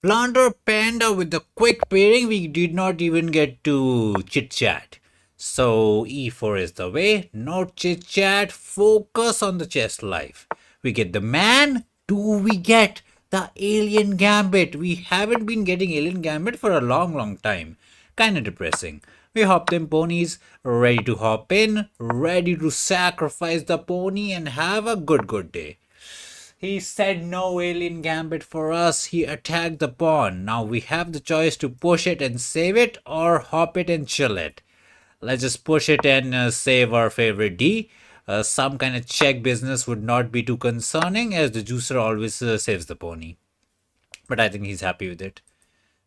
Blunder Panda with the quick pairing, we did not even get to chit chat. So E4 is the way, no chit chat, focus on the chess life. We get the man, do we get the alien gambit? We haven't been getting alien gambit for a long time. Kinda depressing. We hop them ponies, ready to hop in, ready to sacrifice the pony and have a good day. He said no alien gambit for us. He attacked the pawn. Now we have the choice to push it and save it or hop it and chill it. Let's just push it and save our favorite D. Some kind of check business would not be too concerning as the juicer always saves the pony. But I think he's happy with it.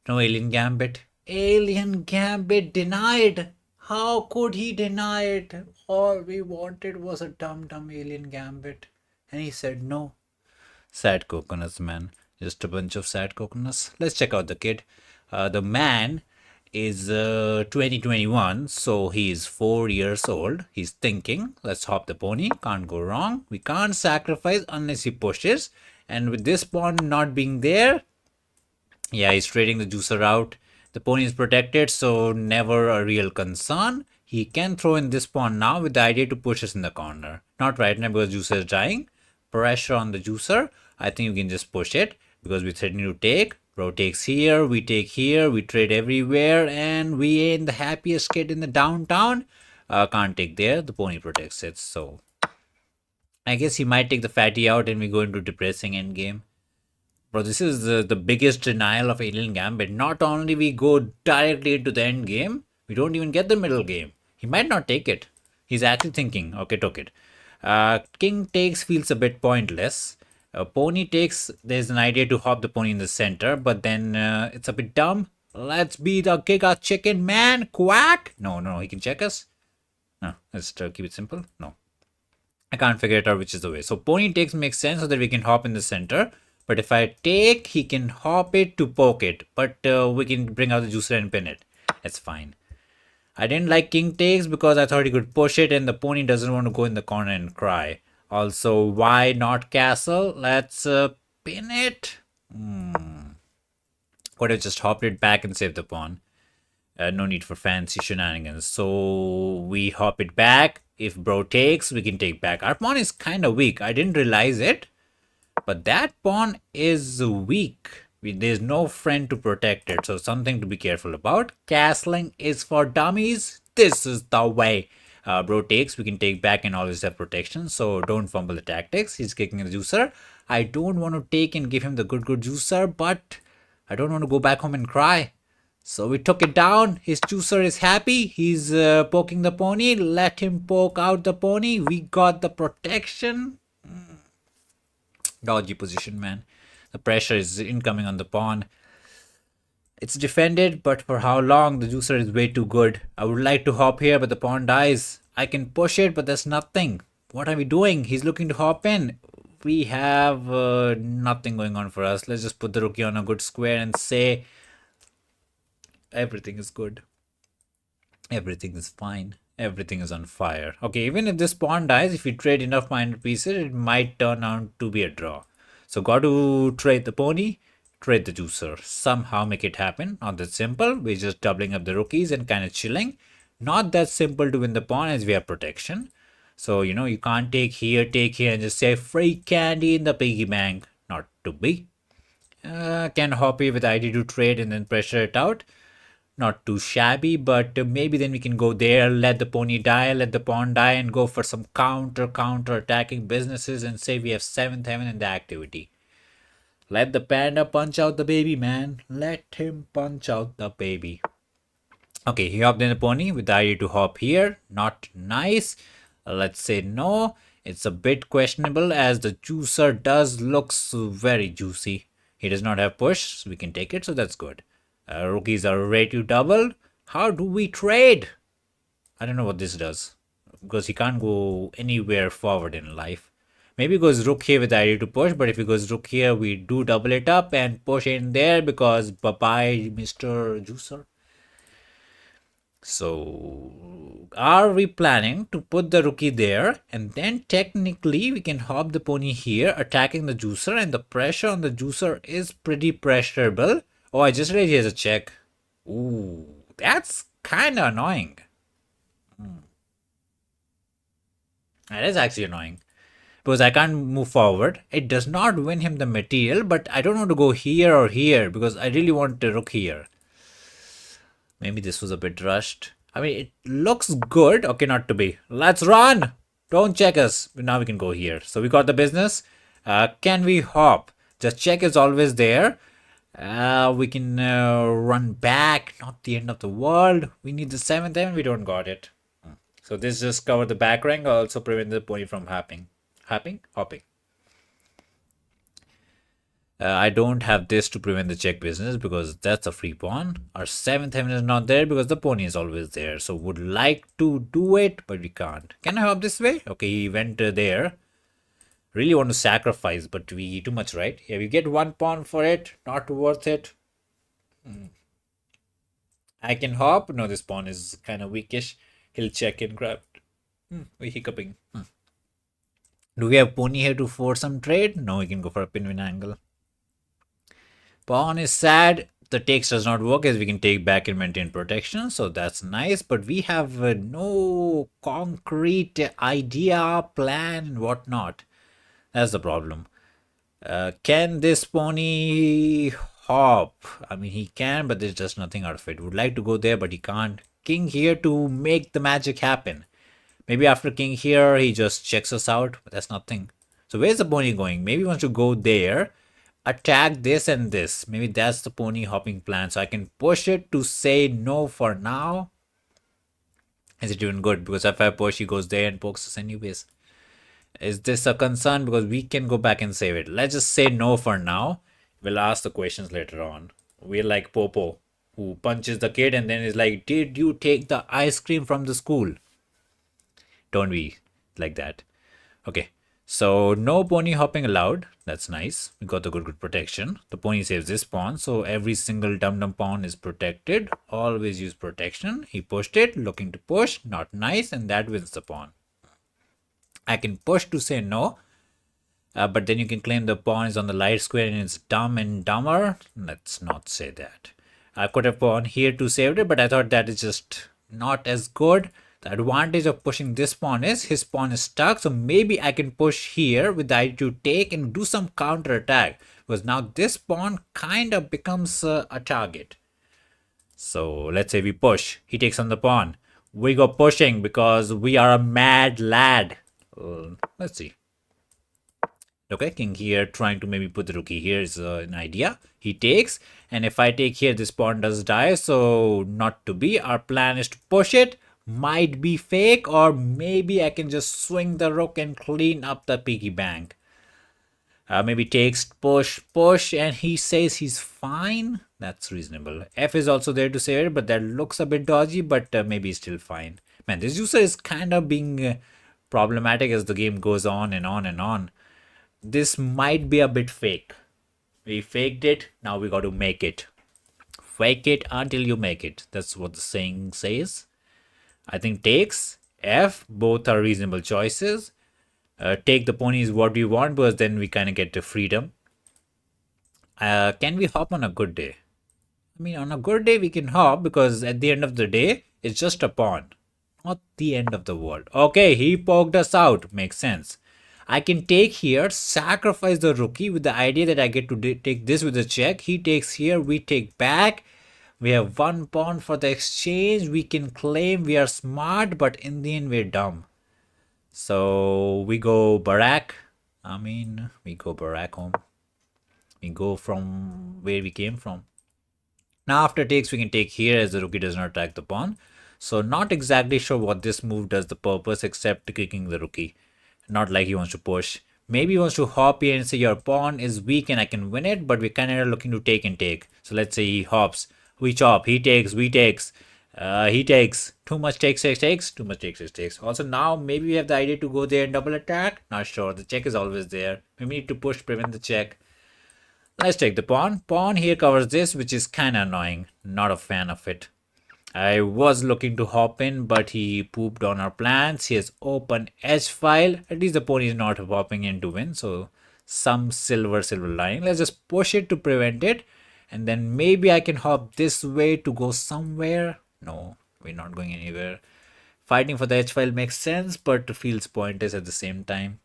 No alien gambit. Alien gambit denied. How could he deny it? All we wanted was a dumb alien gambit. And he said no. Sad coconuts, man. Just a bunch of sad coconuts. Let's check out the kid. The man is 2021, so he is 4 years old. He's thinking, let's hop the pony. Can't go wrong. We can't sacrifice unless he pushes. And with this pawn not being there, yeah, he's trading the juicer out. The pony is protected, so never a real concern. He can throw in this pawn now with the idea to push us in the corner. Not right now because juicer is dying. Pressure on the juicer. I think you can just push it because we're threatening to take. Bro takes here, we take here, we trade everywhere, and we ain't the happiest kid in the downtown. Can't take there, the pony protects it, so I guess he might take the fatty out and we go into depressing endgame. Bro, this is the biggest denial of Alien Gambit. Not only we go directly into the end game, we don't even get the middle game. He might not take it. He's actually thinking, okay, took it. King takes feels a bit pointless. Pony takes, there's an idea to hop the pony in the center, but then it's a bit dumb. Let's be the Giga Chicken Man, quack! No, he can check us. No, let's keep it simple. No. I can't figure it out which is the way. So pony takes makes sense so that we can hop in the center. But if I take, he can hop it to poke it. But we can bring out the juicer and pin it. That's fine. I didn't like king takes because I thought he could push it and the pony doesn't want to go in the corner and cry. Also, why not castle? Let's pin it. Could have just hopped it back and saved the pawn. No need for fancy shenanigans. So we hop it back. If bro takes, we can take back. Our pawn is kind of weak. I didn't realize it. But that pawn is weak. There's no friend to protect it. So something to be careful about. Castling is for dummies. This is the way. Bro takes, we can take back and always have protection. So don't fumble the tactics. He's kicking the juicer. I don't want to take and give him the good juicer. But I don't want to go back home and cry. So we took it down. His juicer is happy. He's poking the pony. Let him poke out the pony. We got the protection. Dodgy position, man. The pressure is incoming on the pawn. It's defended, but for how long? The juicer is way too good. I would like to hop here, but the pawn dies. I can push it, but there's nothing. What are we doing? He's looking to hop in. We have nothing going on for us. Let's just put the rookie on a good square and say everything is good. Everything is fine. Everything is on fire. Okay, even if this pawn dies, if we trade enough minor pieces, it might turn out to be a draw. So got to trade the pony, trade the juicer. Somehow make it happen. Not that simple. We're just doubling up the rookies and kind of chilling. Not that simple to win the pawn as we have protection. So, you can't take here, and just say free candy in the piggy bank. Not to be. Can hop here with ID to trade and then pressure it out. Not too shabby, but maybe then we can go there, let the pony die, let the pawn die, and go for some counter attacking businesses and say we have 7th heaven in the activity. Let the panda punch out the baby, man. Let him punch out the baby. Okay, he hopped in the pony with the idea to hop here. Not nice. Let's say no. It's a bit questionable as the juicer does looks very juicy. He does not have push, so we can take it, so that's good. Rookies are ready to double. How do we trade? I don't know what this does because he can't go anywhere forward in life. Maybe he goes rook here with the idea to push, but if he goes rook here, we do double it up and push in there because bye-bye, Mr. Juicer. So, are we planning to put the rookie there and then technically we can hop the pony here, attacking the juicer, and the pressure on the juicer is pretty pressurable. Oh, I just read here's a check. Ooh, that's kind of annoying. That is actually annoying because I can't move forward. It does not win him the material, but I don't want to go here or here because I really want the rook here. Maybe this was a bit rushed. I mean, it looks good. Okay, not to be. Let's run. Don't check us. Now we can go here. So we got the business. Can we hop? Just check is always there. We can run back. Not the end of the world. We need the 7th and we don't got it. So this just cover the back rank. Also prevent the pony from hopping. Hopping. I don't have this to prevent the check business because that's a free pawn. Our 7th heaven is not there because the pony is always there. So would like to do it, but we can't. Can I hop this way? Okay, he went there. Really want to sacrifice, but we too much, right? Yeah, we get 1 pawn for it. Not worth it. I can hop. No, this pawn is kind of weakish. He'll check and grab. We're hiccuping. Do we have pony here to force some trade? No, we can go for a pin-win angle. Pawn is sad. The takes does not work as we can take back and maintain protection. So that's nice. But we have no concrete idea, plan, whatnot. That's the problem. Can this pony hop? I mean, he can, but there's just nothing out of it. Would like to go there, but he can't. King here to make the magic happen. Maybe after king here, he just checks us out, but that's nothing. So where's the pony going? Maybe he wants to go there, attack this and this. Maybe that's the pony hopping plan. So I can push it to say no for now. Is it even good? Because if I push, he goes there and pokes us anyways. Is this a concern? Because we can go back and save it. Let's just say no for now. We'll ask the questions later on. We're like Popo, who punches the kid and then is like, did you take the ice cream from the school? Don't be like that. Okay. So no pony hopping allowed. That's nice. We got the good protection. The pony saves this pawn. So every single dum-dum pawn is protected. Always use protection. He pushed it. Looking to push. Not nice. And that wins the pawn. I can push to say no. But then you can claim the pawn is on the light square and it's dumb and dumber. Let's not say that. I could have pawn here to save it, but I thought that is just not as good. The advantage of pushing this pawn is his pawn is stuck. So maybe I can push here with the idea to take and do some counter attack. Because now this pawn kind of becomes a target. So let's say we push. He takes on the pawn. We go pushing because we are a mad lad. Let's see. Okay, king here trying to maybe put the rookie here is an idea. He takes, and if I take here, this pawn does die, so not to be. Our plan is to push it. Might be fake, or maybe I can just swing the rook and clean up the piggy bank. Maybe takes, push, and he says he's fine. That's reasonable. F is also there to save it, but that looks a bit dodgy, but maybe he's still fine. Man, this user is kind of being problematic as the game goes on and on and on. This might be a bit fake. We faked it, now we got to make it. Fake it until you make it. That's what the saying says. I think takes, F, both are reasonable choices. Take the pony is what we want because then we kind of get the freedom. Can we hop on a good day? I mean, on a good day we can hop because at the end of the day, it's just a pawn. Not the end of the world. Okay, he poked us out. Makes sense. I can take here, sacrifice the rookie with the idea that I get to take this with a check. He takes here, we take back. We have 1 pawn for the exchange. We can claim we are smart, but in the end we're dumb. So we go Barack. We go Barack home. We go from where we came from. Now after takes, we can take here as the rookie does not attack the pawn. So not exactly sure what this move does the purpose except kicking the rookie. Not like he wants to push. Maybe he wants to hop here and say your pawn is weak and I can win it, but we're kind of looking to take and take. So let's say he hops, we chop, he takes, we takes, he takes, too much takes, too much takes. Also now maybe we have the idea to go there and double attack. Not sure, the check is always there. We need to push, prevent the check. Let's take the pawn. Pawn here covers this, which is kind of annoying. Not a fan of it. I was looking to hop in, but he pooped on our plans. He has open edge file. At least the pony is not hopping in to win, so some silver lining. Let's just push it to prevent it, and then maybe I can hop this way to go somewhere. No, we're not going anywhere. Fighting for the edge file makes sense, but feels pointless at the same time.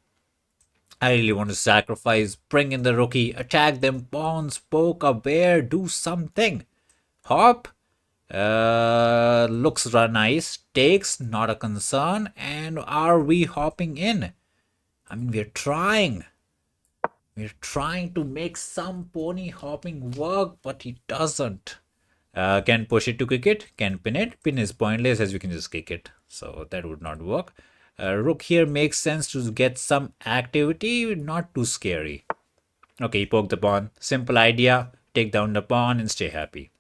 I really want to sacrifice, bring in the rookie, attack them pawns, poke a bear, do something. Hop. Looks nice. Takes, not a concern. And are we hopping in? I mean, we're trying. We're trying to make some pony hopping work, but he doesn't. Can push it to kick it, can pin it. Pin is pointless as we can just kick it. So that would not work. Rook here makes sense to get some activity, not too scary. Okay, poke the pawn. Simple idea. Take down the pawn and stay happy.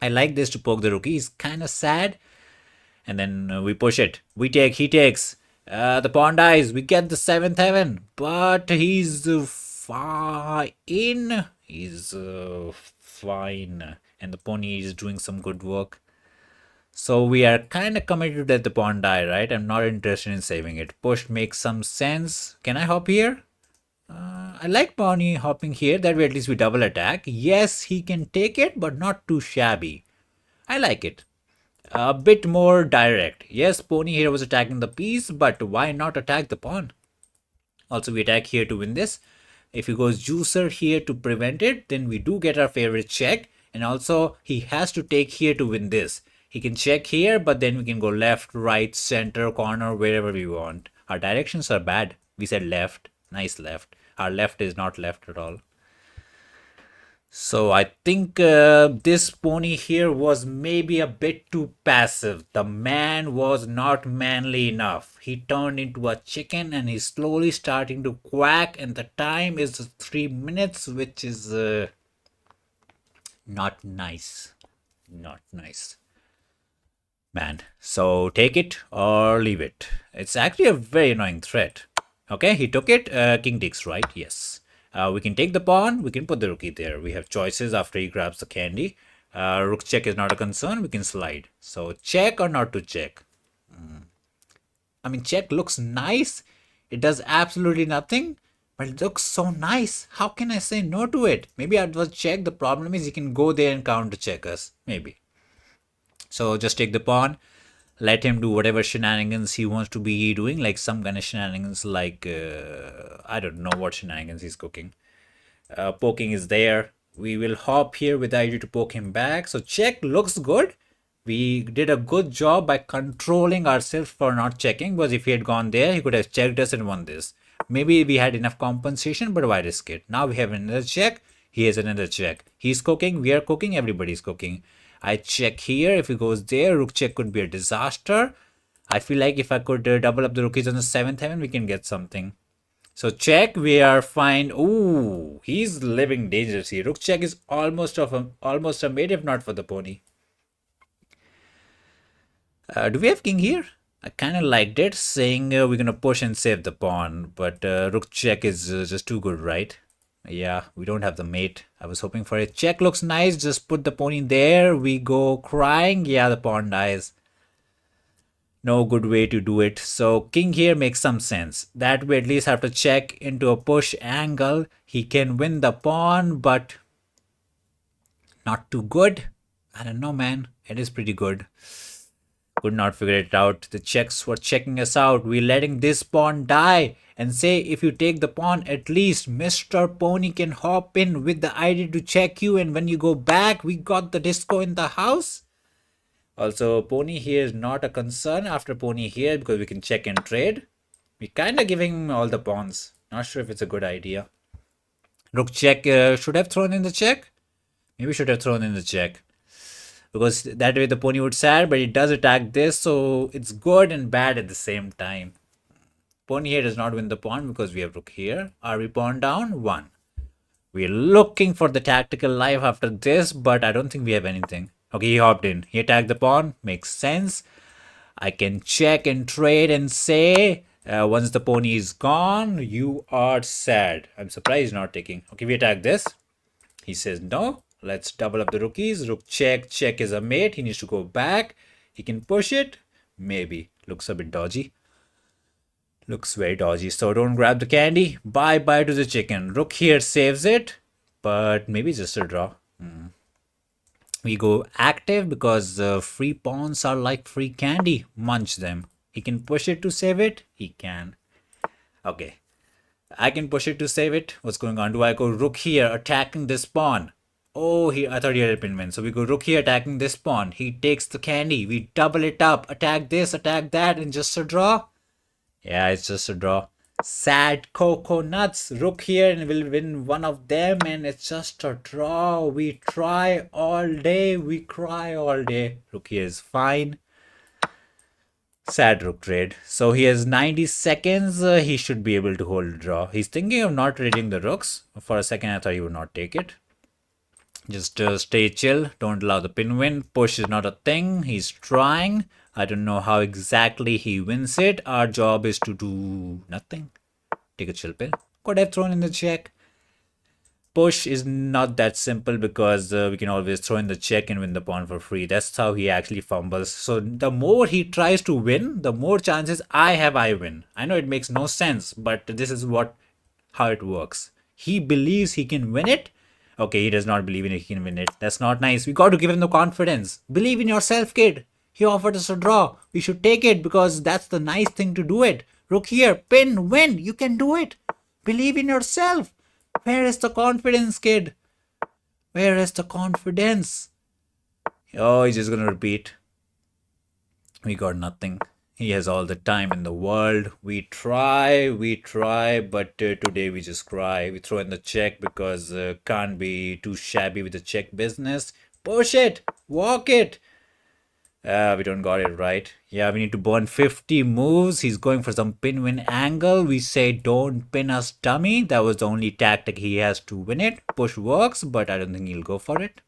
I like this to poke the rookie. He's kind of sad. And then we push it. We take, he takes. The pawn dies. We get the 7th heaven. But he's fine. He's fine. And the pony is doing some good work. So we are kind of committed that the pawn die, right? I'm not interested in saving it. Push makes some sense. Can I hop here? I like pony hopping here. That way at least we double attack. Yes, he can take it, but not too shabby. I like it. A bit more direct. Yes, pony here was attacking the piece, but why not attack the pawn? Also, we attack here to win this. If he goes juicer here to prevent it, then we do get our favorite check. And also, he has to take here to win this. He can check here, but then we can go left, right, center, corner, wherever we want. Our directions are bad. We said left. Nice left. Our left is not left at all. So I think this pony here was maybe a bit too passive. The man was not manly enough. He turned into a chicken and he's slowly starting to quack, and the time is 3 minutes, which is not nice. Not nice. Man, so take it or leave it. It's actually a very annoying threat. Okay, he took it. King takes, right? Yes. We can take the pawn. We can put the rookie there. We have choices after he grabs the candy. Rook check is not a concern. We can slide. So check or not to check? I mean, check looks nice. It does absolutely nothing, but it looks so nice. How can I say no to it? Maybe I was check. The problem is he can go there and counter check us. Maybe. So just take the pawn. Let him do whatever shenanigans he wants to be doing, like some kind of shenanigans, like I don't know what shenanigans he's cooking. Poking is there. We will hop here with the idea to poke him back. So check looks good. We did a good job by controlling ourselves for not checking, because if he had gone there, he could have checked us and won this. Maybe we had enough compensation, but why risk it? Now we have another check. He has another check. He's cooking. We are cooking. Everybody's cooking. I check here. If he goes there, rook check could be a disaster. I feel like if I could double up the rookies on the 7th heaven, we can get something. So check, we are fine. Ooh, he's living dangerously. Rook check is almost a mate, if not for the pony. Do we have king here? I kind of liked it, saying we're gonna push and save the pawn, but rook check is just too good, right? Yeah, we don't have the mate. I was hoping for it. Check looks nice. Just put the pony there. We go crying. Yeah, the pawn dies. No good way to do it. So king here makes some sense. That way at least have to check into a push angle. He can win the pawn, but not too good. I don't know, man. It is pretty good. Could not figure it out. The checks were checking us out. We're letting this pawn die. And say if you take the pawn, at least Mr. Pony can hop in with the idea to check you, and when you go back, we got the disco in the house. Also, pony here is not a concern after pony here, because we can check and trade. We're kind of giving him all the pawns. Not sure if it's a good idea. Rook check should have thrown in the check. Maybe should have thrown in the check, because that way the pony would sad, but it does attack this, so it's good and bad at the same time. Pony here does not win the pawn because we have rook here. Are we pawn down? 1. We're looking for the tactical life after this, but I don't think we have anything. Okay, he hopped in. He attacked the pawn. Makes sense. I can check and trade and say, once the pony is gone, you are sad. I'm surprised he's not taking. Okay, we attack this. He says no. Let's double up the rookies. Rook check. Check is a mate. He needs to go back. He can push it. Maybe. Looks a bit dodgy. Looks very dodgy. So don't grab the candy. Bye bye to the chicken. Rook here saves it. But maybe just a draw. We go active because free pawns are like free candy. Munch them. He can push it to save it. He can. Okay. I can push it to save it. What's going on? Do I go rook here attacking this pawn? Oh, I thought he had a pin win. So we go rook here attacking this pawn. He takes the candy. We double it up. Attack this, attack that, and just a draw. Yeah, it's just a draw. Sad coconuts. Rook here and we'll win one of them, and it's just a draw. We try all day. We cry all day. Rook here is fine. Sad rook trade. So he has 90 seconds. He should be able to hold a draw. He's thinking of not trading the rooks. For a second, I thought he would not take it. Just stay chill. Don't allow the pin win. Push is not a thing. He's trying. I don't know how exactly he wins it. Our job is to do nothing. Take a chill pill. Could have thrown in the check. Push is not that simple because we can always throw in the check and win the pawn for free. That's how he actually fumbles. So the more he tries to win, the more chances I win. I know it makes no sense, but this is how it works. He believes he can win it. Okay, he does not believe in it, he can win it. That's not nice. We got to give him the confidence. Believe in yourself, kid. He offered us a draw. We should take it because that's the nice thing to do it. Rook here, pin, win. You can do it. Believe in yourself. Where is the confidence, kid? Where is the confidence? Oh, he's just gonna repeat. We got nothing. He has all the time in the world. We try, but today we just cry. We throw in the check because can't be too shabby with the check business. Push it, walk it. We don't got it right. Yeah, we need to burn 50 moves. He's going for some pin win angle. We say don't pin us, dummy. That was the only tactic he has to win it. Push works, but I don't think he'll go for it.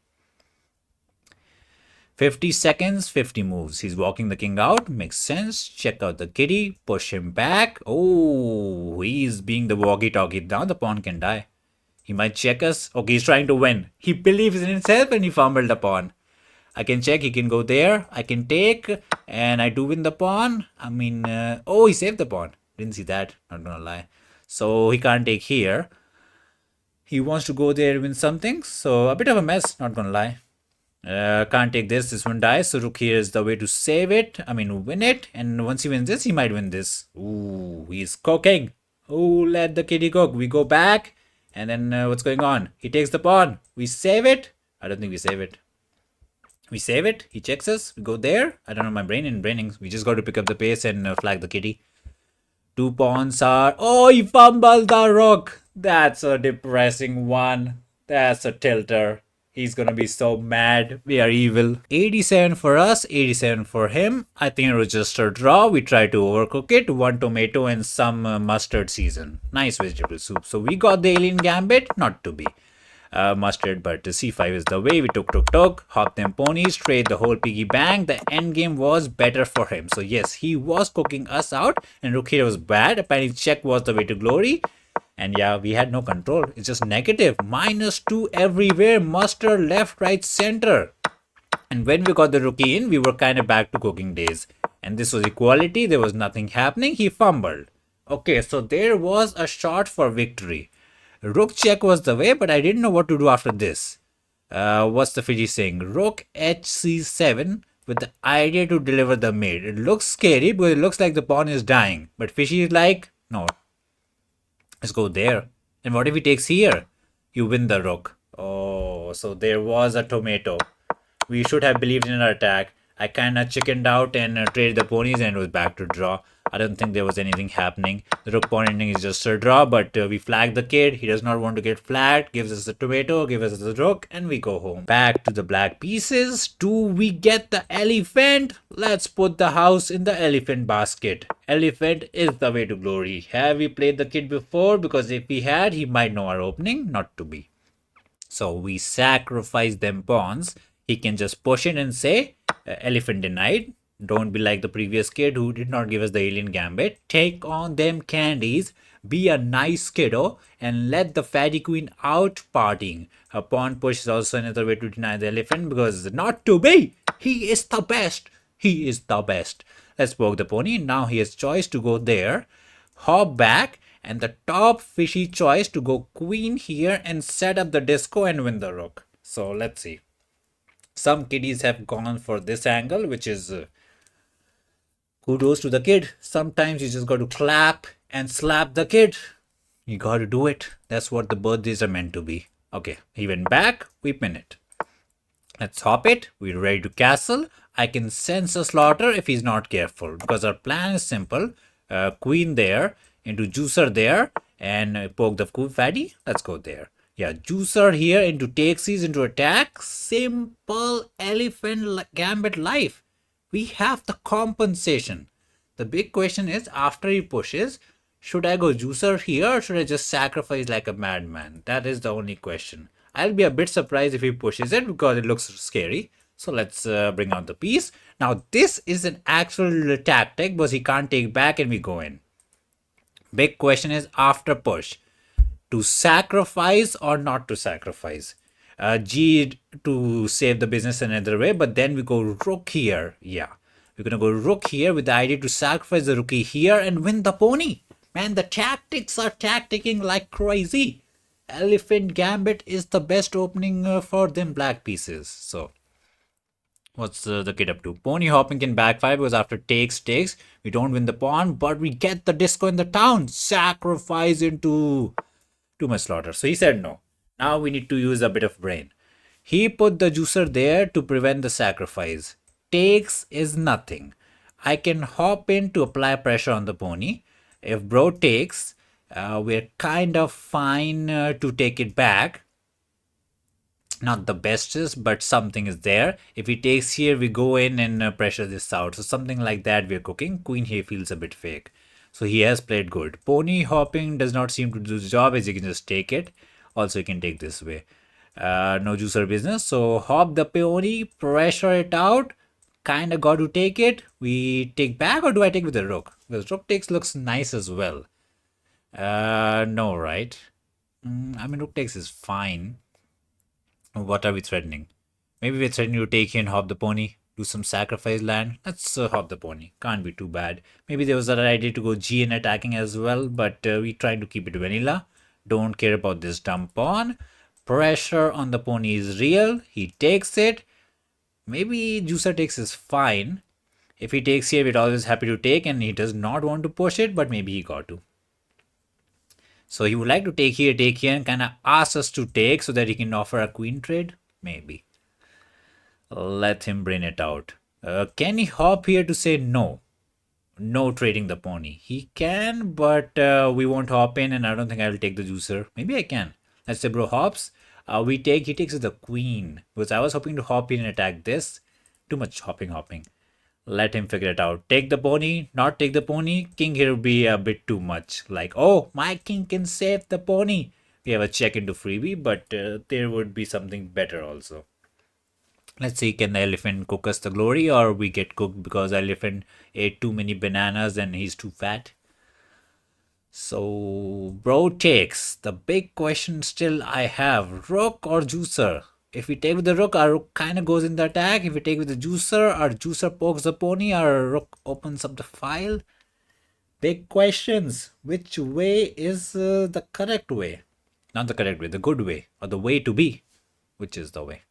50 seconds, 50 moves. He's walking the king out. Makes sense. Check out the kitty. Push him back. Oh, he's being the walkie-talkie. Now the pawn can die. He might check us. Okay, he's trying to win. He believes in himself and he fumbled the pawn. I can check. He can go there. I can take. And I do win the pawn. I mean, oh, he saved the pawn. Didn't see that. Not gonna lie. So he can't take here. He wants to go there and win something. So a bit of a mess. Not gonna lie. Can't take this. This one dies. So rook here is the way to save it. I mean, win it. And once he wins this, he might win this. Ooh, he's cooking. Oh, let the kitty cook. We go back. And then what's going on? He takes the pawn. We save it. I don't think we save it. We save it. He checks us. We go there. I don't know my brain in brainings. We just got to pick up the pace and flag the kitty. 2 pawns are... Oh, he fumbled the rook. That's a depressing one. That's a tilter. He's gonna be so mad. We are evil. 87 for us, 87 for him. I think it was just a draw. We tried to overcook it. 1 tomato and some mustard season. Nice vegetable soup. So we got the alien gambit. Not to be mustard, but c5 is the way. We took. Hop them ponies. Trade the whole piggy bank. The end game was better for him. So yes, he was cooking us out. And rook here was bad. Apparently check was the way to glory. And yeah, we had no control. It's just negative. -2 everywhere. Mustard left, right, center. And when we got the rookie in, we were kind of back to cooking days. And this was equality. There was nothing happening. He fumbled. Okay, so there was a shot for victory. Rook check was the way, but I didn't know what to do after this. What's the Fiji saying? Rook HC7 with the idea to deliver the mate. It looks scary because it looks like the pawn is dying. But Fishy is like, no. Let's go there. And what if he takes here? You win the rook. Oh, so there was a tomato. We should have believed in our attack. I kind of chickened out and traded the ponies and it was back to draw. I don't think there was anything happening. The rook pawn ending is just a draw, but we flag the kid. He does not want to get flagged. Gives us the tomato, gives us the rook, and we go home. Back to the black pieces. Do we get the elephant? Let's put the house in the elephant basket. Elephant is the way to glory. Have we played the kid before? Because if we had, he might know our opening. Not to be. So we sacrifice them pawns. He can just push it and say, elephant denied. Don't be like the previous kid who did not give us the alien gambit. Take on them candies. Be a nice kiddo and let the fatty queen out partying. A pawn push is also another way to deny the elephant because not to be. He is the best. He is the best. Let's poke the pony. Now he has choice to go there, hop back, and the top fishy choice to go queen here and set up the disco and win the rook. So let's see. Some kiddies have gone for this angle, which is kudos to the kid. Sometimes you just got to clap and slap the kid. You got to do it. That's what the birthdays are meant to be. Okay, he went back. We pin it. Let's hop it. We're ready to castle. I can sense a slaughter if he's not careful because our plan is simple. Queen there, into juicer there, and poke the fatty. Let's go there. Yeah, juicer here into takesies into attack. Simple elephant gambit life. We have the compensation. The big question is after he pushes, should I go juicer here or should I just sacrifice like a madman? That is the only question. I'll be a bit surprised if he pushes it because it looks scary. So let's bring out the piece. Now this is an actual tactic because he can't take back and we go in. Big question is after push, to sacrifice or not to sacrifice. G to save the business another way, but then we go rook here. Yeah, we're gonna go rook here with the idea to sacrifice the rookie here and win the pony. Man, the tactics are tacticking like crazy. Elephant Gambit is the best opening for them black pieces. So what's the kid up to? Pony hopping can backfire because after takes, we don't win the pawn, but we get the disco in the town. Sacrifice into too much slaughter. So he said no. Now we need to use a bit of brain. He put the juicer there to prevent the sacrifice. Takes is nothing. I can hop in to apply pressure on the pony. If bro takes, we're kind of fine to take it back. Not the bestest, but something is there. If he takes here, we go in and pressure this out. So something like that we're cooking. Queen here feels a bit fake. So he has played good. Pony hopping does not seem to do the job as he can just take it. Also, he can take this way. No juicer business. So hop the pony, pressure it out. Kind of got to take it. We take back or do I take with the rook? Because rook takes looks nice as well. No, right? I mean, rook takes is fine. What are we threatening? Maybe we're threatening to take here and hop the pony. Do some sacrifice land. Let's hop the pony. Can't be too bad. Maybe there was an idea to go G in attacking as well, but we trying to keep it vanilla. Don't care about this dumb pawn. Pressure on the pony is real. He takes it. Maybe juicer takes is fine. If he takes here, we're always happy to take, and he does not want to push it, but maybe he got to. So he would like to take here, and kind of ask us to take so that he can offer a queen trade. Maybe. Let him bring it out. Can he hop here to say no? No trading the pony. He can, but we won't hop in, and I don't think I will take the juicer. Maybe I can. Let's say bro hops. He takes the queen. Because I was hoping to hop in and attack this. Too much hopping. Let him figure it out. Take the pony, not take the pony. King here would be a bit too much. Like, oh, my king can save the pony. We have a check into freebie, but there would be something better also. Let's see, can the elephant cook us the glory or we get cooked because the elephant ate too many bananas and he's too fat? So, bro takes. The big question still I have, rook or juicer? If we take with the rook, our rook kind of goes in the attack. If we take with the juicer, our juicer pokes the pony, our rook opens up the file. Big questions. Which way is the correct way? Not the correct way, the good way, or the way to be. Which is the way?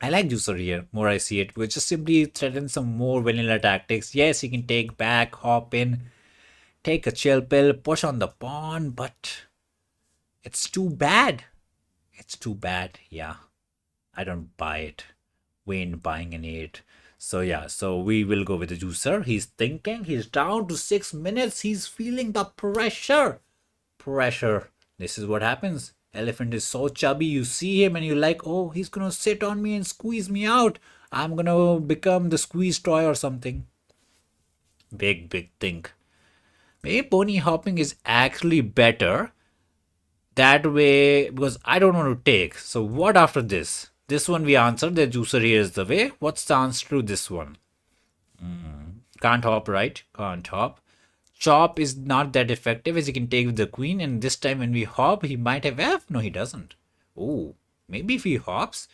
I like juicer here, more I see it. We just simply threaten some more vanilla tactics. Yes, he can take back, hop in, take a chill pill, push on the pawn, but it's too bad. It's too bad, yeah. I don't buy it. We ain't buying any it. So yeah, so we will go with the juicer. He's thinking, he's down to 6 minutes. He's feeling the pressure. Pressure. This is what happens. Elephant is so chubby, you see him and you're like, oh, he's gonna sit on me and squeeze me out. I'm gonna become the squeeze toy or something. Big think. Maybe pony hopping is actually better that way because I don't want to take. So what after this? This one we answered, the juicer here is the way. What's the answer to this one? Can't hop, right? Can't hop. chop is not that effective as he can take with the queen. And this time when we hop, he might have F. No, he doesn't. Oh, maybe if he hops,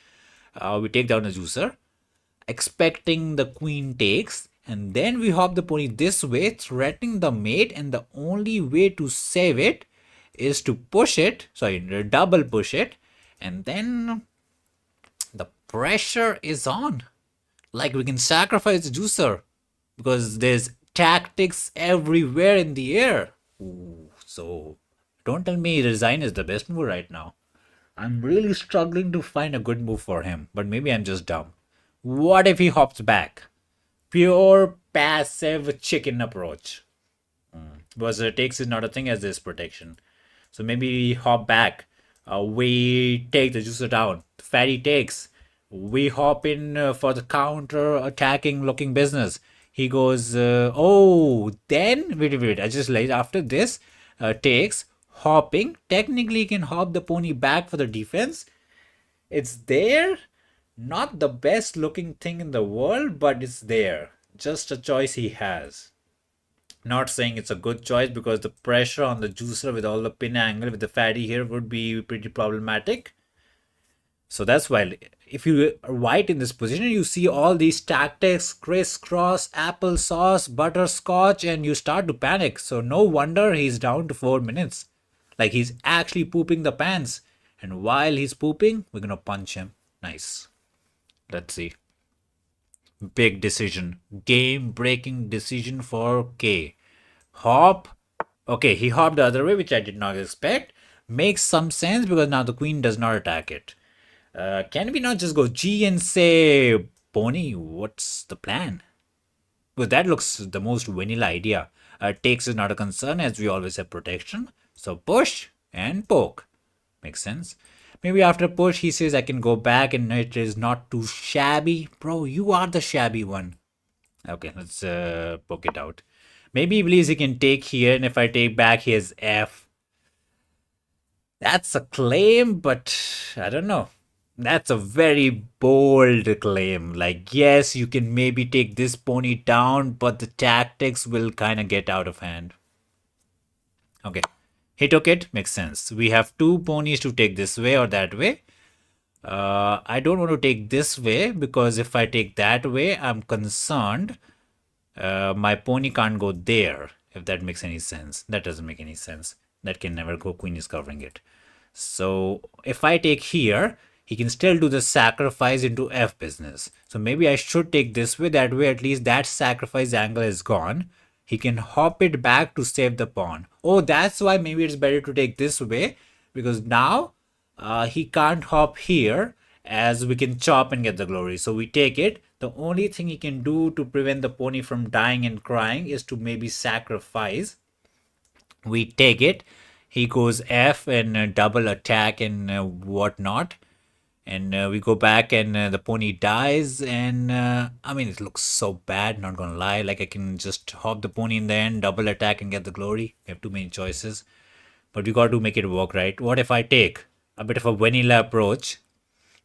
we take down the juicer, expecting the queen takes, and then we hop the pony this way, threatening the mate. And the only way to save it is to push it, sorry, double push it, and then the pressure is on. Like we can sacrifice the juicer because there's tactics everywhere in the air. Ooh, so don't tell me resign is the best move right now. I'm really struggling to find a good move for him, but maybe I'm just dumb. What if he hops back? Pure passive chicken approach. Because takes is not a thing as this protection. So maybe we hop back. We take the juicer down. The fatty takes. We hop in for the counter attacking looking business. He goes, oh, then wait. I just like after this takes hopping. Technically, he can hop the pony back for the defense. It's there. Not the best looking thing in the world, but it's there. Just a choice he has. Not saying it's a good choice because the pressure on the juicer with all the pin angle with the fatty here would be pretty problematic. So that's why if you are white in this position, you see all these tactics, crisscross, applesauce, butterscotch, and you start to panic. So no wonder he's down to 4 minutes. Like he's actually pooping the pants. And while he's pooping, we're gonna punch him. Nice. Let's see. Big decision. Game breaking decision for K. Hop. Okay, he hopped the other way, which I did not expect. Makes some sense because now the queen does not attack it. Can we not just go G and say, pony, what's the plan? Because that looks the most vanilla idea. Takes is not a concern as we always have protection. So push and poke. Makes sense. Maybe after push, he says I can go back and it is not too shabby. Bro, you are the shabby one. Okay, let's poke it out. Maybe he believes he can take here, and if I take back, he has F. That's a claim, but I don't know. That's a very bold claim. Like, yes, you can maybe take this pony down, but the tactics will kind of get out of hand. Okay. He took it. Makes sense. We have two ponies to take this way or that way. I don't want to take this way because if I take that way, I'm concerned my pony can't go there, if that makes any sense. That doesn't make any sense. That can never go. Queen is covering it. So if I take here, he can still do the sacrifice into F business. So maybe I should take this way. That way, at least that sacrifice angle is gone. He can hop it back to save the pawn. Oh, that's why maybe it's better to take this way. Because now he can't hop here as we can chop and get the glory. So we take it. The only thing he can do to prevent the pony from dying and crying is to maybe sacrifice. We take it. He goes F and double attack and whatnot. And we go back and the pony dies. And I mean, it looks so bad, not gonna lie. Like I can just hop the pony in the end, double attack and get the glory. We have too many choices. But we got to make it work, right? What if I take a bit of a vanilla approach?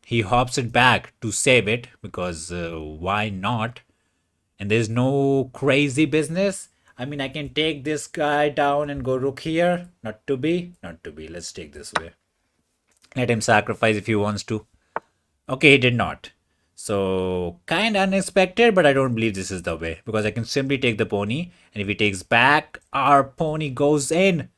He hops it back to save it because why not? And there's no crazy business. I mean, I can take this guy down and go rook here. Not to be. Let's take this way. Let him sacrifice if he wants to. Okay, he did not. So, kind of unexpected, but I don't believe this is the way. Because I can simply take the pony. And if he takes back, our pony goes in.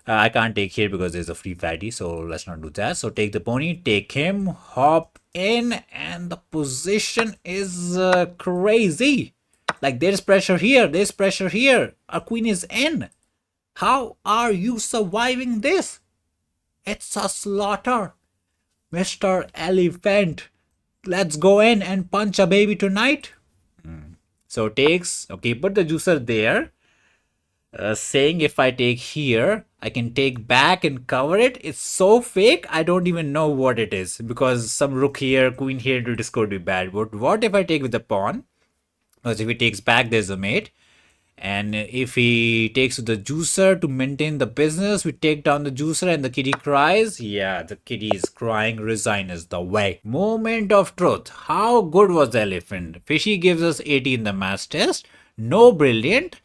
I can't take here because there's a free fatty. So, let's not do that. So, take the pony, take him, hop in. And the position is crazy. Like, there's pressure here. There's pressure here. Our queen is in. How are you surviving this? It's a slaughter. Mr. Elephant. Let's go in and punch a baby tonight. So takes. Okay, put the juicer there. Saying if I take here, I can take back and cover it. It's so fake, I don't even know what it is. Because some rook here, queen here, this could be bad. But what if I take with the pawn? Because if he takes back, there's a mate. And if he takes the juicer to maintain the business, we take down the juicer and the kitty cries. Yeah, the kitty is crying. Resign is the way. Moment of truth. How good was the elephant? Fishy gives us 80 in the mass test. No brilliant.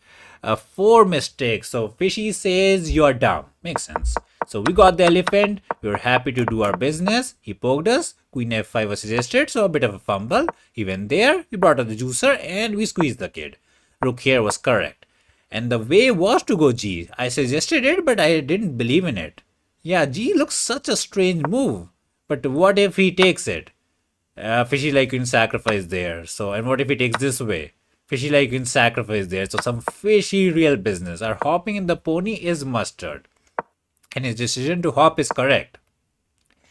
Four mistakes. So Fishy says you're dumb. Makes sense. So we got the elephant. We were happy to do our business. He poked us. Queen f5 was suggested, so a bit of a fumble. He went there. We brought out the juicer and we squeezed the kid. Rook here was correct. And the way was to go G. I suggested it, but I didn't believe in it. Yeah, G looks such a strange move. But what if he takes it? Fishy like Queen sacrifice there. So, and what if he takes this way? Fishy like Queen sacrifice there. So, some fishy real business. Our hopping in the pony is mustard. And his decision to hop is correct.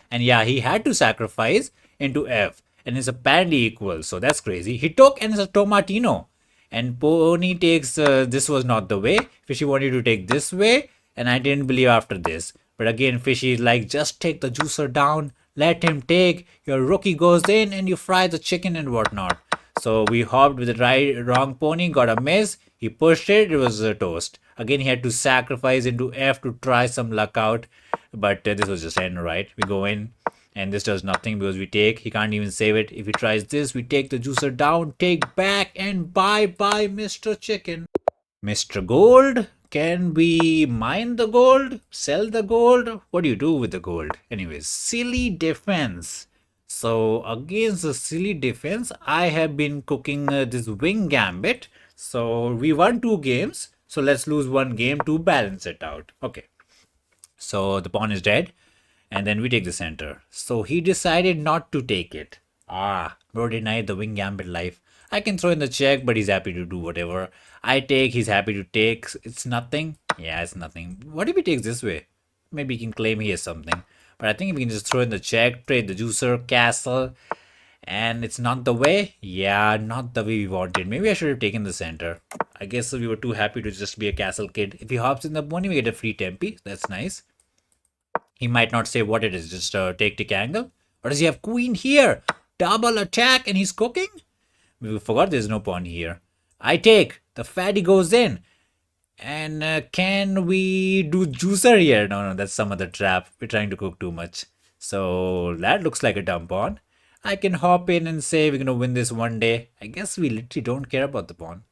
And yeah, he had to sacrifice into F. And it's apparently equal. So that's crazy. He took and it's a Tomatino. And Pony takes this was not the way. Fishy wanted to take this way. And I didn't believe after this. But again, Fishy is like, just take the juicer down. Let him take. Your rookie goes in and you fry the chicken and whatnot. So we hopped with the wrong pony, got a miss. He pushed it, it was a toast. Again, he had to sacrifice into F to try some luck out. But this was just N, right? We go in and this does nothing because we take. He can't even save it. If he tries this, we take the juicer down, take back, and bye-bye, Mr. Chicken. Mr. Gold, can we mine the gold? Sell the gold? What do you do with the gold? Anyways, silly defense. So against the silly defense, I have been cooking this wing gambit. So we won 2 games. So let's lose 1 game to balance it out. Okay. So the pawn is dead. And then we take the center. So he decided not to take it. Bro denied the wing gambit life. I can throw in the check, but he's happy to do whatever. I take, he's happy to take. It's nothing. Yeah, it's nothing. What if he takes this way? Maybe he can claim he has something. But I think if we can just throw in the check, trade the juicer, castle, and it's not the way. Yeah, not the way we wanted. Maybe I should have taken the center. I guess we were too happy to just be a castle kid. If he hops in the pony, we get a free tempi. That's nice. He might not say what it is, just take tick angle. Or does he have queen here? Double attack and he's cooking? We forgot there's no pawn here. I take. The fatty goes in. And can we do juicer here? No, that's some other trap. We're trying to cook too much. So that looks like a dumb pawn. I can hop in and say we're going to win this one day. I guess we literally don't care about the pawn.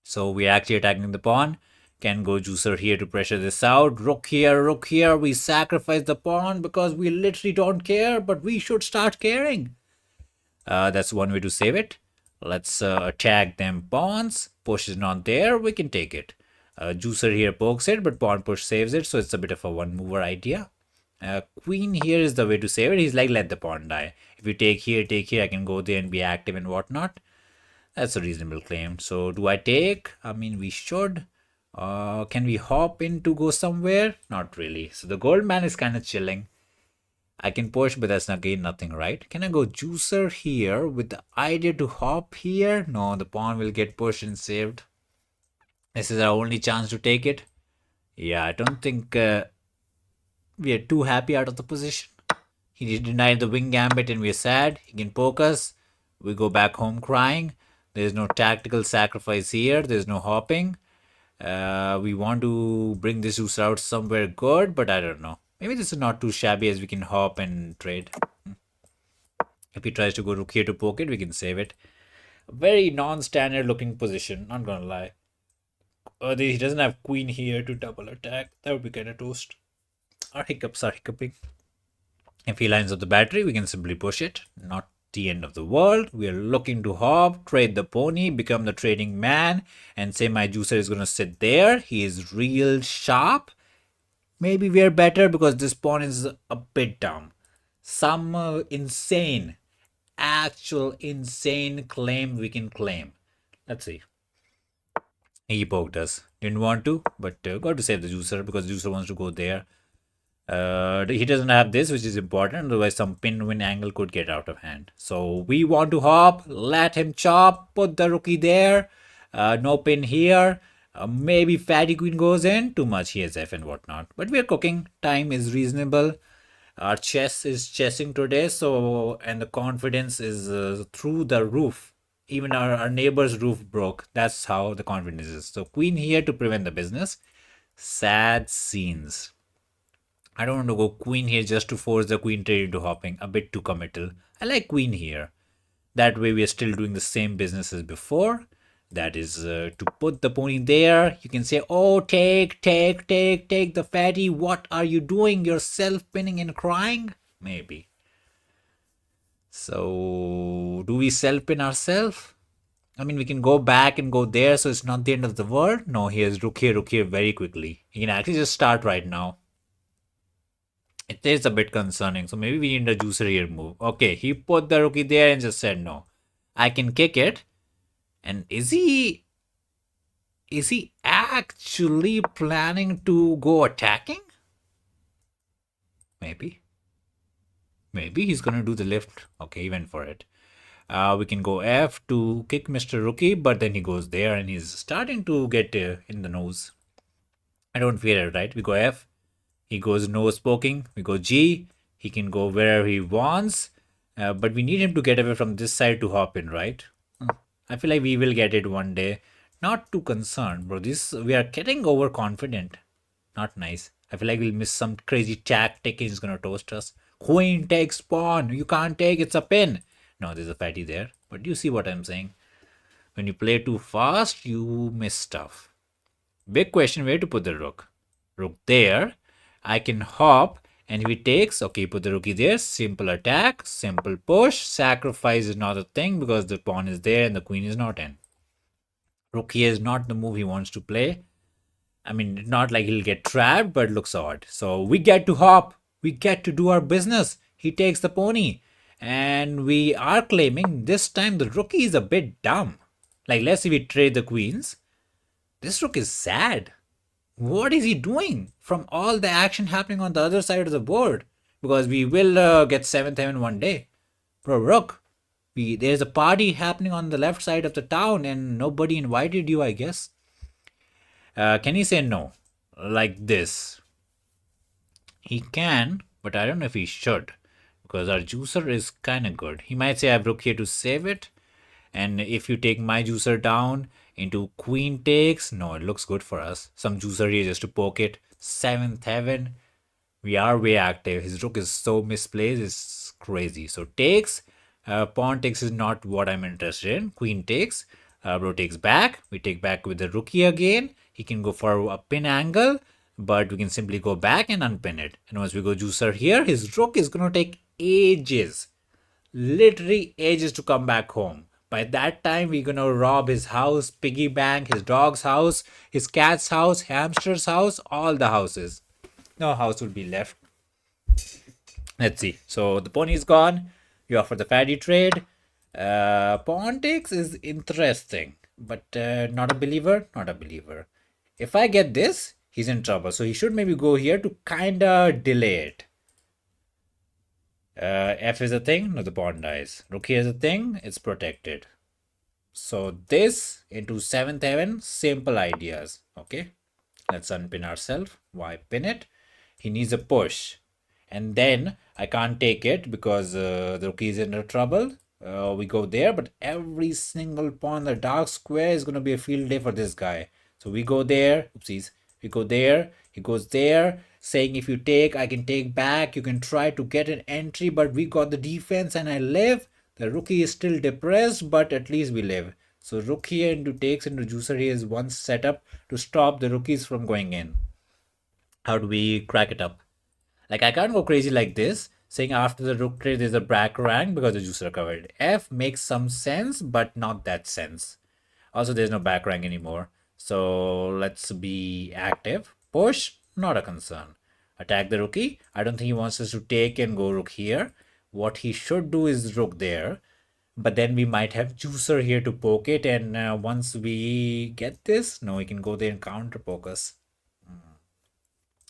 So we're actually attacking the pawn. Can go juicer here to pressure this out. Rook here, rook here. We sacrifice the pawn because we literally don't care, but we should start caring. That's one way to save it. Let's attack them pawns. Push is not there. We can take it. Juicer here pokes it, but pawn push saves it. So it's a bit of a one mover idea. Queen here is the way to save it. He's like, let the pawn die. If you take here, I can go there and be active and whatnot. That's a reasonable claim. So do I take? I mean, we should. Can we hop in to go somewhere? Not really. So the gold man is kind of chilling. I can push, but that's again nothing, right? Can I go juicer here with the idea to hop here? No, the pawn will get pushed and saved. This is our only chance to take it. Yeah, I don't think we are too happy out of the position. He denied the wing gambit and we're sad. He can poke us. We go back home crying. There's no tactical sacrifice here. There's no hopping. We want to bring this juicer out somewhere good, but I don't know. Maybe this is not too shabby as we can hop and trade. If he tries to go rook here to poke it, we can save it. A very non-standard looking position, not gonna lie. He doesn't have queen here to double attack. That would be kind of toast. Our hiccups are hiccuping. If he lines up the battery, we can simply push it. Not the end of the world. We are looking to hop, trade the pony, become the trading man, and say my juicer is going to sit there. He is real sharp. Maybe we are better because this pawn is a bit dumb. Some actual insane claim we can claim. Let's see. He poked us. Didn't want to, but got to save the juicer because the juicer wants to go there. He doesn't have this, which is important. Otherwise, some pin-win angle could get out of hand. So we want to hop. Let him chop. Put the rookie there. No pin here. Maybe fatty queen goes in. Too much. He has F and whatnot. But we're cooking. Time is reasonable. Our chess is chessing today. So, and the confidence is through the roof. Even our neighbor's roof broke. That's how the confidence is. So queen here to prevent the business. Sad scenes. I don't want to go queen here just to force the queen trade into hopping. A bit too committal. I like queen here. That way we are still doing the same business as before. That is to put the pony there. You can say, oh, take the fatty. What are you doing? You're self-pinning and crying? Maybe. So, do we self-pin ourselves? I mean, we can go back and go there, so it's not the end of the world. No, here's rook here very quickly. You can actually just start right now. It is a bit concerning, so maybe we need a juicer here move. Okay, he put the rookie there and just said no. I can kick it. And is he actually planning to go attacking? Maybe. Maybe he's gonna do the lift. Okay, he went for it. We can go F to kick Mr. Rookie, but then he goes there and he's starting to get in the nose. I don't fear it, right? We go F. He goes nose poking. We go G. He can go wherever he wants. But we need him to get away from this side to hop in, right? I feel like we will get it one day. Not too concerned, bro. This we are getting overconfident. Not nice. I feel like we'll miss some crazy tactic. He's gonna toast us. Queen takes pawn. You can't take. It's a pin. No, there's a fatty there. But you see what I'm saying. When you play too fast, you miss stuff. Big question: where to put the rook? Rook there. I can hop, and if he takes, okay, put the rookie there. Simple attack, simple push. Sacrifice is not a thing because the pawn is there and the queen is not in. Rookie is not the move he wants to play. I mean, not like he'll get trapped, but looks odd. So we get to hop. We get to do our business. He takes the pony. And we are claiming this time the rookie is a bit dumb. Like, let's say we trade the queens. This rook is sad. What is he doing from all the action happening on the other side of the board? Because we will get 7th heaven one day. Bro, rook, there's a party happening on the left side of the town and nobody invited you, I guess. Can he say no? Like this? He can, but I don't know if he should. Because our juicer is kind of good. He might say I have rook here to save it. And if you take my juicer down into queen takes, no, it looks good for us. Some juicer here just to poke it. 7th heaven. We are way active. His rook is so misplaced. It's crazy. So takes. Pawn takes is not what I'm interested in. Queen takes. Bro takes back. We take back with the rookie again. He can go for a pin angle, but we can simply go back and unpin it. And once we go juicer here, his rook is going to take ages. Literally ages to come back home. By that time, we're gonna rob his house, piggy bank, his dog's house, his cat's house, hamster's house, all the houses. No house will be left. Let's see. So the pony is gone. You offer the fatty trade. Pawn takes is interesting, but not a believer. Not a believer. If I get this, he's in trouble. So he should maybe go here to kinda delay it. F is a thing. No, the pawn dies. Rook here is a thing. It's protected. So this into 7th heaven. Simple ideas. Okay. Let's unpin ourselves. Why pin it? He needs a push. And then I can't take it because the rook is in trouble. We go there, but every single pawn in the dark square is going to be a field day for this guy. So we go there. Oopsies. We go there. He goes there, saying if you take, I can take back. You can try to get an entry, but we got the defense and I live. The rookie is still depressed, but at least we live. So rook here into takes into juicer here is one setup to stop the rookies from going in. How do we crack it up? Like, I can't go crazy like this, saying after the rook trade there's a back rank because the juicer covered. F makes some sense, but not that sense. Also, there's no back rank anymore. So let's be active. Push, not a concern. Attack the rookie. I don't think he wants us to take and go rook here. What he should do is rook there. But then we might have juicer here to poke it. And once we get this, no, we can go there and counter poke us.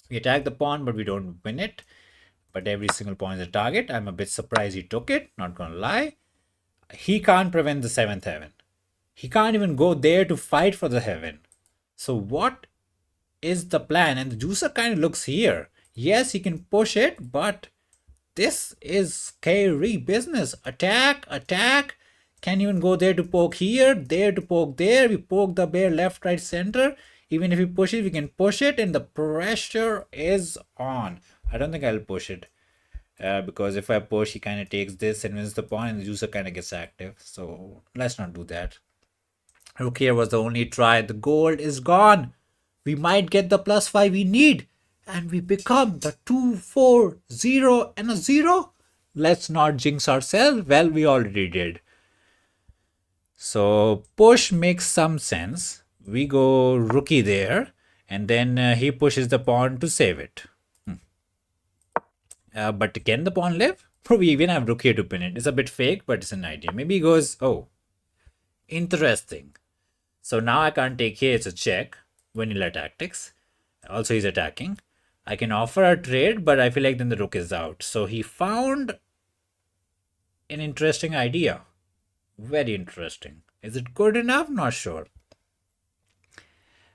We attack the pawn, but we don't win it. But every single pawn is a target. I'm a bit surprised he took it. Not gonna lie. He can't prevent the 7th heaven. He can't even go there to fight for the heaven. So what is the plan? And the juicer kind of looks here. Yes, he can push it, but this is scary business. Attack, attack. Can't even go there to poke here, there to poke there. We poke the bear left, right, center. Even if we push it, we can push it, and the pressure is on. I don't think I'll push it. Because if I push, he kind of takes this and wins the pawn, and the juicer kind of gets active. So let's not do that. Rook here was the only try. The gold is gone. We might get the +5 we need. And we become the 2, 4, 0 and a 0. Let's not jinx ourselves. Well, we already did. So push makes some sense. We go rookie there. And then he pushes the pawn to save it. But can the pawn live? We even have rook here to pin it. It's a bit fake, but it's an idea. Maybe he goes, oh, interesting. So now I can't take here. It's a check. Vanilla tactics. Also, he's attacking. I can offer a trade, but I feel like then the rook is out. So he found an interesting idea. Very interesting. Is it good enough? Not sure.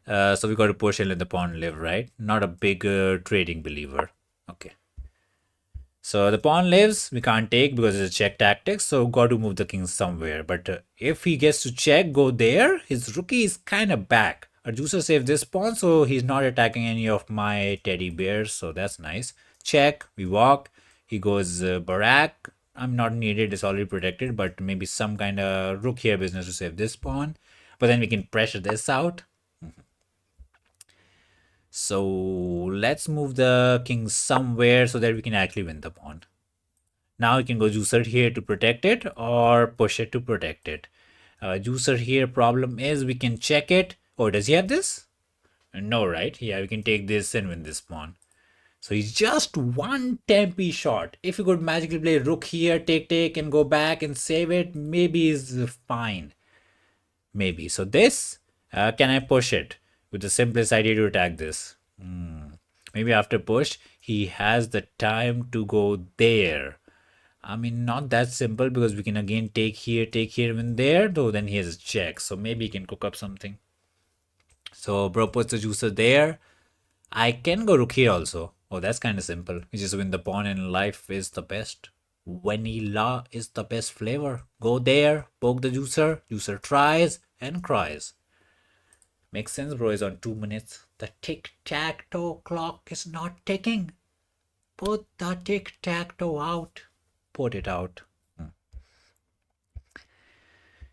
So we got to push and let the pawn live, right? Not a big trading believer. Okay. So the pawn lives, we can't take because it's a check tactics, so got to move the king somewhere. But if he gets to check, go there, his rookie is kind of back. Our juicer saved this pawn, so he's not attacking any of my teddy bears, so that's nice. Check, we walk, he goes Barak. I'm not needed, it's already protected, but maybe some kind of rook here business to save this pawn. But then we can pressure this out. So let's move the king somewhere so that we can actually win the pawn. Now you can go juicer here to protect it or push it to protect it. Juicer here problem is we can check it. Oh, does he have this? No, right? Yeah, we can take this and win this pawn. So he's just one tempi short. If you could magically play rook here, take, and go back and save it, maybe is fine. Maybe. So this, can I push it? With the simplest idea to attack this. Maybe after push, he has the time to go there. I mean, not that simple because we can again take here, even there, though then he has a check. So maybe he can cook up something. So bro puts the juicer there. I can go rook here also. Oh, that's kind of simple. You just win the pawn and life is the best. Vanilla is the best flavor. Go there, poke the juicer. Juicer tries and cries. Makes sense, bro. Is on 2 minutes. The tic-tac-toe clock is not ticking. Put the tic-tac-toe out. Put it out.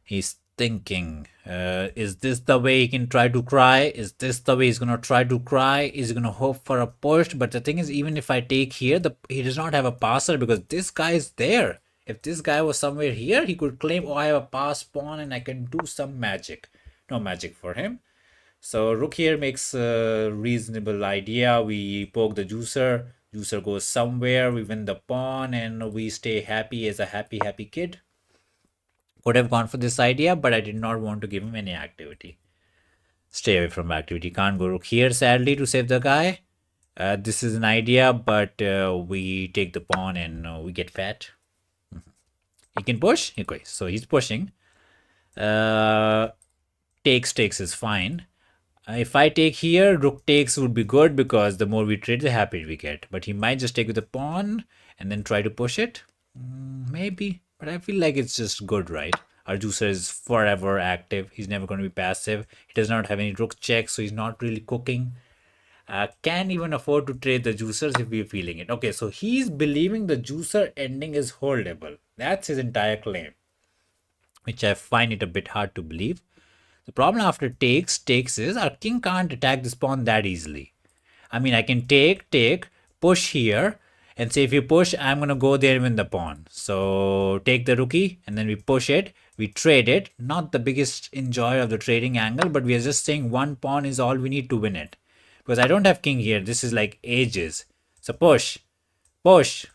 He's thinking, is this the way he can try to cry? Is this the way he's gonna try to cry? Is he gonna hope for a push? But the thing is, even if I take here, he does not have a passer because this guy is there. If this guy was somewhere here, he could claim, oh, I have a pass pawn and I can do some magic. No magic for him. So rook here makes a reasonable idea. We poke the juicer. Juicer goes somewhere. We win the pawn and we stay happy as a happy kid. Could have gone for this idea, but I did not want to give him any activity. Stay away from activity. Can't go rook here, sadly, to save the guy. This is an idea, but we take the pawn and we get fat. He can push. Okay, so he's pushing. Takes is fine. If I take here, rook takes would be good because the more we trade, the happier we get. But he might just take with the pawn and then try to push it. Maybe. But I feel like it's just good, right? Our juicer is forever active. He's never going to be passive. He does not have any rook checks, so he's not really cooking. Can even afford to trade the juicers if we're feeling it. Okay, so he's believing the juicer ending is holdable. That's his entire claim, which I find it a bit hard to believe. The problem after takes is our king can't attack this pawn that easily. I mean, I can take, push here, and say if you push, I'm going to go there and win the pawn. So take the rookie, and then we push it. We trade it. Not the biggest enjoyer of the trading angle, but we are just saying one pawn is all we need to win it. Because I don't have king here. This is like ages. So push.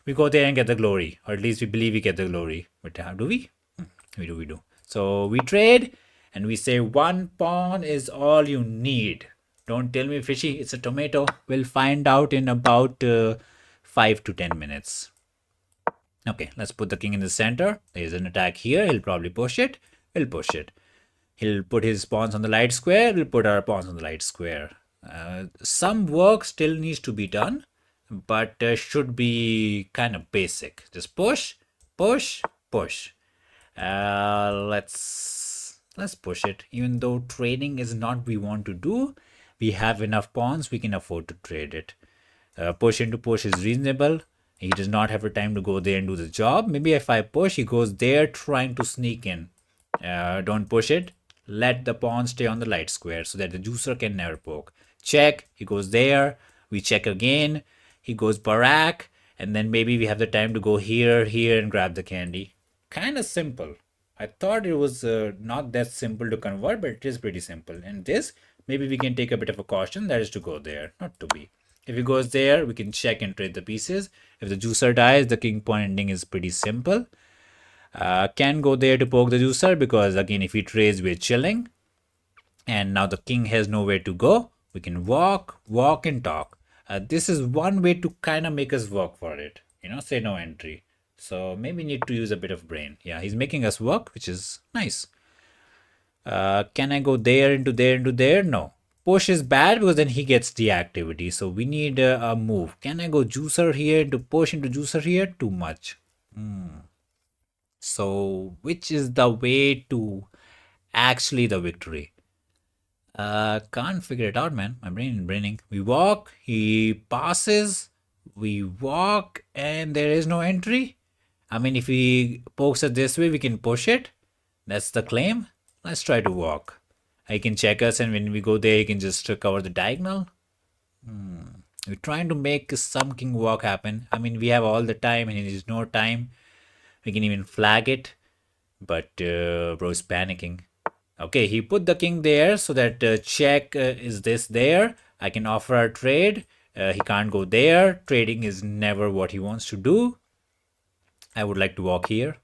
We go there and get the glory. Or at least we believe we get the glory. But how do we? We do. So we trade. And we say one pawn is all you need. Don't tell me, fishy, it's a tomato. We'll find out in about 5 to 10 minutes. Okay, let's put the king in the center. There's an attack here. He'll probably push it. We'll push it. He'll put his pawns on the light square. We'll put our pawns on the light square. Some work still needs to be done, but should be kind of basic. Just push. Let's push it. Even though trading is not what we want to do, we have enough pawns, we can afford to trade it. Push into push is reasonable. He does not have the time to go there and do the job. Maybe if I push, he goes there trying to sneak in. Don't push it. let the pawn stay on the light square so that the juicer can never poke. Check, he goes there, we check again, he goes barak, and then maybe we have the time to go here, here, and grab the candy. Kind of simple. I thought it was not that simple to convert, but it is pretty simple. And this, maybe we can take a bit of a caution, that is to go there, not to be. If he goes there, we can check and trade the pieces. If the juicer dies, the king pawn ending is pretty simple. Can go there to poke the juicer because again, if he trades, we're chilling. And now the king has nowhere to go. We can walk, walk, and talk. This is one way to kind of make us work for it. Say no entry. So maybe need to use a bit of brain. Yeah, he's making us work, which is nice. Can I go there, into there, into there? No. Push is bad because then he gets the activity. So we need a move. Can I go juicer here into push into juicer here? Too much. So which is the way to actually the victory? Can't figure it out, man. My brain is braining. We walk, he passes, we walk, and there is no entry. I mean, if he pokes it this way, we can push it. That's the claim. Let's try to walk. He can check us, and when we go there, he can just cover the diagonal. We're trying to make some king walk happen. I mean, we have all the time, and there's no time. We can even flag it, but bro's panicking. Okay, he put the king there so that check is this there. I can offer a trade. He can't go there. Trading is never what he wants to do. I would like to walk here.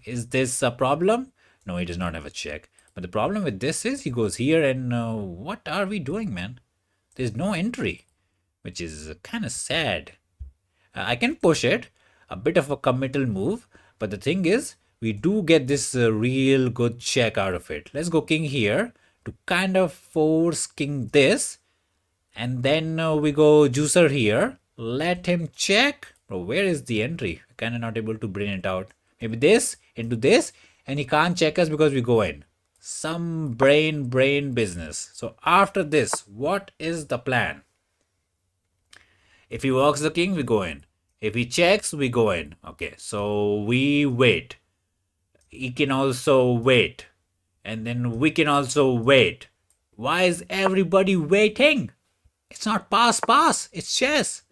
Is this a problem? No, he does not have a check. But the problem with this is he goes here and what are we doing, man? There's no entry, which is kind of sad. I can push it, a bit of a committal move. But the thing is, we do get this real good check out of it. Let's go king here to kind of force king this. And then we go juicer here. Let him check. Bro, where is the entry? Kind of not able to bring it out. Maybe this into this. And he can't check us because we go in. Some brain business. So after this, what is the plan? If he walks the king, we go in. If he checks, we go in. Okay, so we wait. He can also wait. And then we can also wait. Why is everybody waiting? It's not pass. It's chess.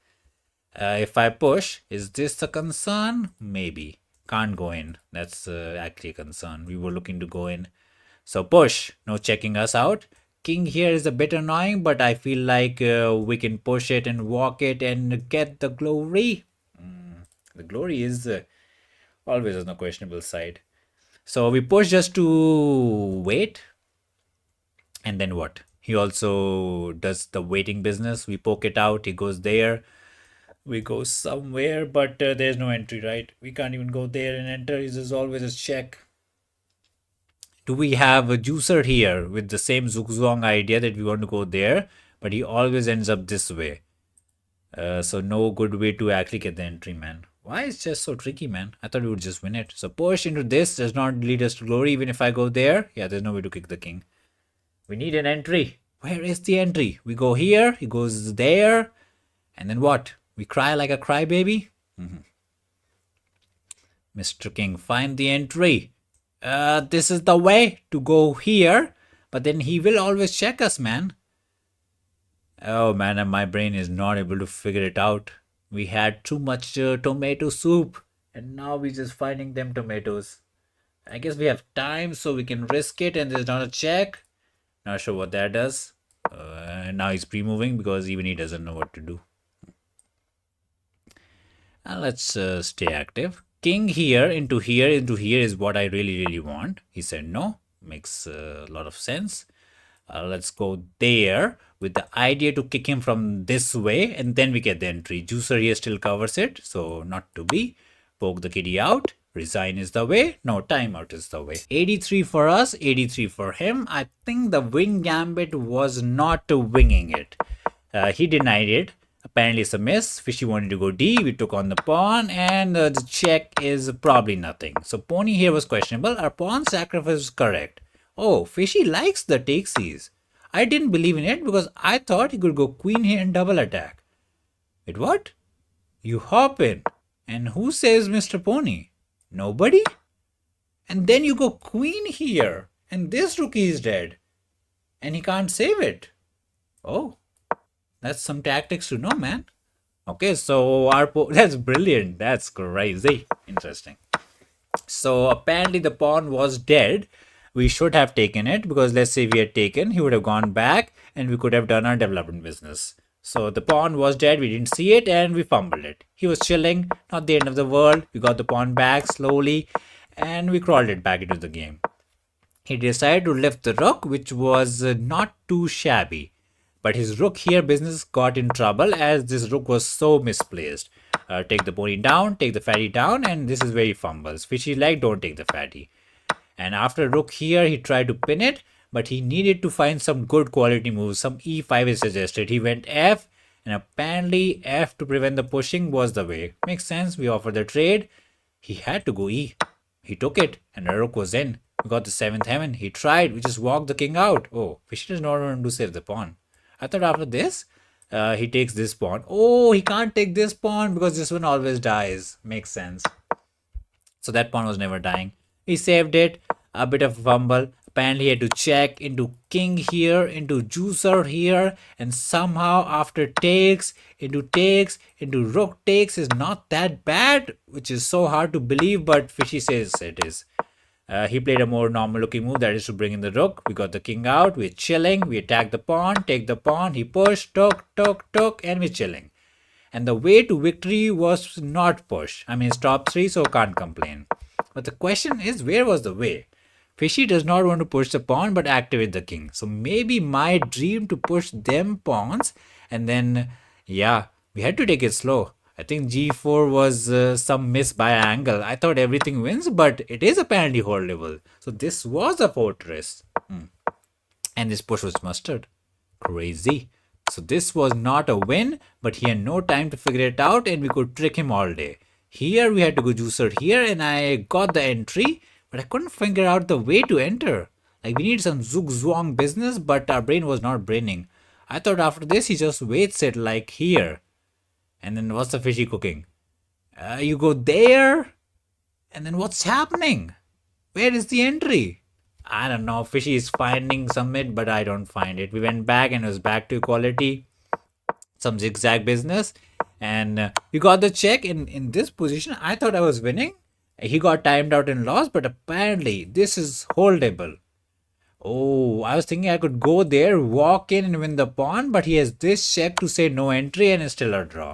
If I push, is this a concern? Maybe. Can't go in. That's actually a concern. We were looking to go in. So push. No checking us out. King here is a bit annoying, but I feel like we can push it and walk it and get the glory. The glory is always on the questionable side. So we push just to wait. And then what? He also does the waiting business. We poke it out. He goes there. We go somewhere, but there's no entry, right? We can't even go there and enter. There's always a check. Do we have a juicer here with the same zugzwang idea that we want to go there, but he always ends up this way. So no good way to actually get the entry, man. Why is chess so tricky, man? I thought we would just win it. So push into this does not lead us to glory. Even if I go there, yeah, there's no way to kick the king. We need an entry. Where is the entry? We go here, he goes there, and then what? We cry like a crybaby? Mr. King, find the entry. This is the way to go here, but then he will always check us, man. Oh man, and my brain is not able to figure it out. We had too much tomato soup, and now we're just finding them tomatoes. I guess we have time, so we can risk it, and there's not a check. Not sure what that does. Now he's pre-moving because even he doesn't know what to do. Let's stay active. King here into here is what I really want. He said no. Makes a lot of sense. Let's go there with the idea to kick him from this way, and then we get the entry. Juicer here still covers it, so not to be. Poke the kitty out. Resign is the way. No, timeout is the way. 83 for us, 83 for him. I think the wing gambit was not winging it. He denied it. Apparently it's a miss. Fishy wanted to go D. We took on the pawn, and the check is probably nothing. So pony here was questionable. Our pawn sacrifice was correct. Oh, Fishy likes the takesies. I didn't believe in it because I thought he could go queen here and double attack. Wait, what? You hop in. And who says Mr. Pony? Nobody? And then you go queen here. And this rookie is dead. And he can't save it. Oh, that's some tactics to know, man. Okay, so that's brilliant. That's crazy. Interesting. So apparently the pawn was dead. We should have taken it because let's say we had taken, he would have gone back and we could have done our development business. So the pawn was dead, we didn't see it and we fumbled it. He was chilling, not the end of the world. We got the pawn back slowly and we crawled it back into the game. He decided to lift the rook, which was not too shabby. But his rook here business got in trouble as this rook was so misplaced. Take the pony down, take the fatty down, and this is where he fumbles. Fishy like, don't take the fatty. And after rook here, he tried to pin it, but he needed to find some good quality moves. Some e5 is suggested. He went f, and apparently f to prevent the pushing was the way. Makes sense. We offered the trade. He had to go e. He took it, and the rook was in. We got the seventh heaven. He tried. We just walked the king out. Oh, Fishy does not want to save the pawn. I thought after this, he takes this pawn. Oh, he can't take this pawn because this one always dies. Makes sense. So that pawn was never dying. He saved it. A bit of a fumble. Apparently he had to check into king here, into juicer here, and somehow after takes, into rook takes is not that bad, which is so hard to believe, but Fishy says it is. He played a more normal looking move, that is to bring in the rook. We got the king out, we're chilling, we attack the pawn, take the pawn, he pushed, took, and we're chilling. And the way to victory was not push. I mean, it's top 3, so can't complain. But the question is, where was the way? Fishy does not want to push the pawn but activate the king. So maybe my dream to push them pawns and then, yeah, we had to take it slow. I think g4 was some miss by angle. I thought everything wins, but it is apparently holdable. So this was a fortress. And this push was mustard. Crazy. So this was not a win, but he had no time to figure it out and we could trick him all day. Here we had to go juicer here and I got the entry, but I couldn't figure out the way to enter. Like we need some zug zwang business, but our brain was not braining. I thought after this he just waits it like here. And then what's the Fishy cooking? You go there, and then what's happening? Where is the entry? I don't know. Fishy is finding some it, but I don't find it. We went back and it was back to equality. Some zigzag business. And we got the check in this position. I thought I was winning. He got timed out and lost, but apparently this is holdable. Oh, I was thinking I could go there, walk in and win the pawn, but he has this check to say no entry and it's still a draw.